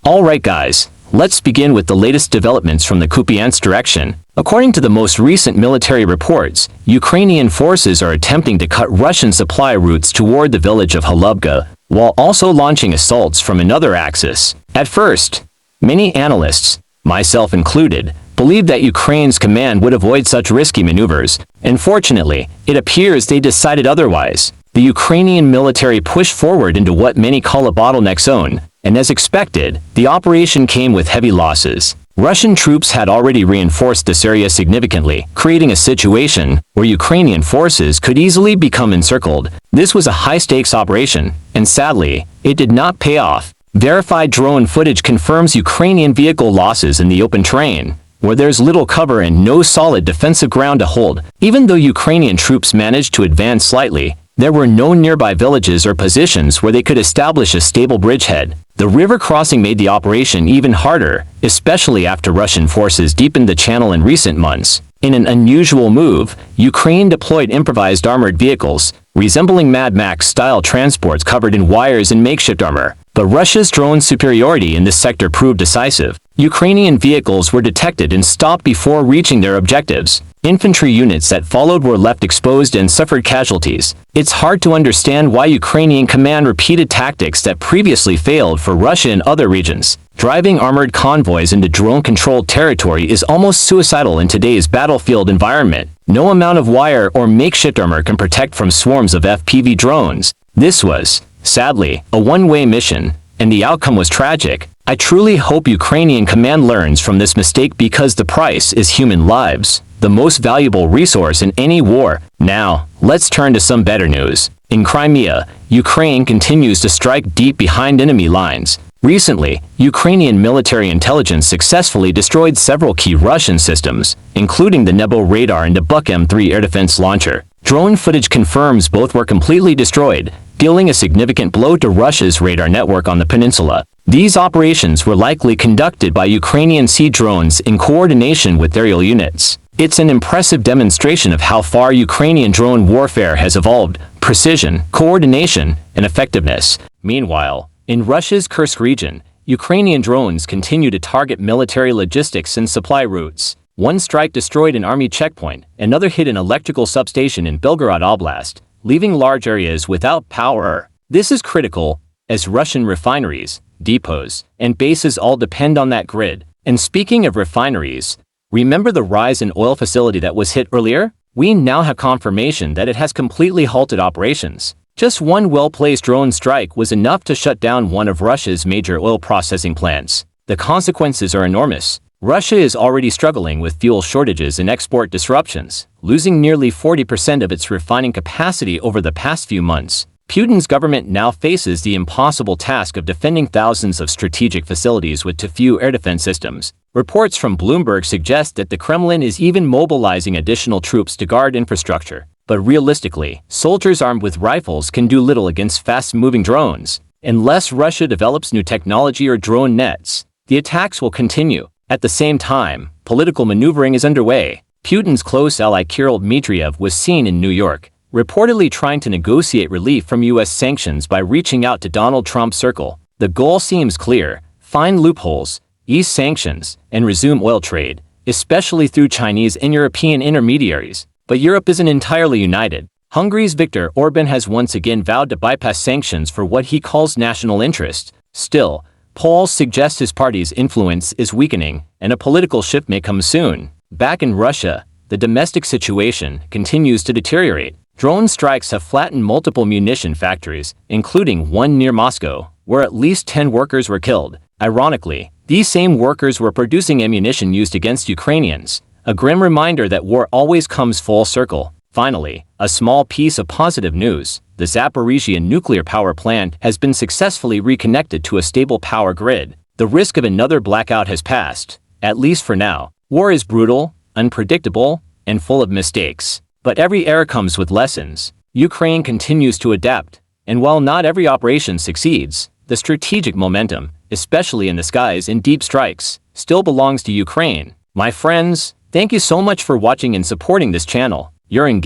Alright guys, let's begin with the latest developments from the Kupiansk direction. According to the most recent military reports, Ukrainian forces are attempting to cut Russian supply routes toward the village of Halubka, while also launching assaults from another axis. At first, many analysts, myself included, believed that Ukraine's command would avoid such risky maneuvers. Unfortunately, it appears they decided otherwise. The Ukrainian military pushed forward into what many call a bottleneck zone, and as expected, the operation came with heavy losses. Russian troops had already reinforced this area significantly, creating a situation where Ukrainian forces could easily become encircled. This was a high-stakes operation, and sadly, it did not pay off. Verified drone footage confirms Ukrainian vehicle losses in the open terrain, where there's little cover and no solid defensive ground to hold. Even though Ukrainian troops managed to advance slightly, there were no nearby villages or positions where they could establish a stable bridgehead. The river crossing made the operation even harder, especially after Russian forces deepened the channel in recent months. In an unusual move, Ukraine deployed improvised armored vehicles, resembling Mad Max-style transports covered in wires and makeshift armor. But Russia's drone superiority in this sector proved decisive. Ukrainian vehicles were detected and stopped before reaching their objectives. Infantry units that followed were left exposed and suffered casualties. It's hard to understand why Ukrainian command repeated tactics that previously failed for Russia in other regions. Driving armored convoys into drone-controlled territory is almost suicidal in today's battlefield environment. No amount of wire or makeshift armor can protect from swarms of FPV drones. This was, sadly, a one-way mission, and the outcome was tragic. I truly hope Ukrainian command learns from this mistake because the price is human lives, the most valuable resource in any war. Now, let's turn to some better news. In Crimea, Ukraine continues to strike deep behind enemy lines. Recently, Ukrainian military intelligence successfully destroyed several key Russian systems, including the Nebo radar and the Buk M3 air defense launcher. Drone footage confirms both were completely destroyed, dealing a significant blow to Russia's radar network on the peninsula. These operations were likely conducted by Ukrainian sea drones in coordination with aerial units. It's an impressive demonstration of how far Ukrainian drone warfare has evolved: precision, coordination, and effectiveness. Meanwhile, in Russia's Kursk region, Ukrainian drones continue to target military logistics and supply routes. One strike destroyed an army checkpoint, another hit an electrical substation in Belgorod Oblast, leaving large areas without power. This is critical, as Russian refineries, depots, and bases all depend on that grid. And speaking of refineries, remember the rise in oil facility that was hit earlier? We now have confirmation that it has completely halted operations. Just one well-placed drone strike was enough to shut down one of Russia's major oil processing plants. The consequences are enormous. Russia is already struggling with fuel shortages and export disruptions, losing nearly 40% of its refining capacity over the past few months. Putin's government now faces the impossible task of defending thousands of strategic facilities with too few air defense systems. Reports from Bloomberg suggest that the Kremlin is even mobilizing additional troops to guard infrastructure. But realistically, soldiers armed with rifles can do little against fast-moving drones. Unless Russia develops new technology or drone nets, the attacks will continue. At the same time, political maneuvering is underway. Putin's close ally Kirill Dmitriev was seen in New York, reportedly trying to negotiate relief from U.S. sanctions by reaching out to Donald Trump's circle. The goal seems clear: find loopholes, ease sanctions, and resume oil trade, especially through Chinese and European intermediaries. But Europe isn't entirely united. Hungary's Viktor Orban has once again vowed to bypass sanctions for what he calls national interest. Still, polls suggest his party's influence is weakening, and a political shift may come soon. Back in Russia, the domestic situation continues to deteriorate. Drone strikes have flattened multiple munition factories, including one near Moscow, where at least 10 workers were killed. Ironically, these same workers were producing ammunition used against Ukrainians. A grim reminder that war always comes full circle. Finally, a small piece of positive news: the Zaporizhzhia nuclear power plant has been successfully reconnected to a stable power grid. The risk of another blackout has passed, at least for now. War is brutal, unpredictable, and full of mistakes. But every era comes with lessons. Ukraine continues to adapt, and while not every operation succeeds, the strategic momentum, especially in the skies and deep strikes, still belongs to Ukraine. My friends, thank you so much for watching and supporting this channel. Your engagement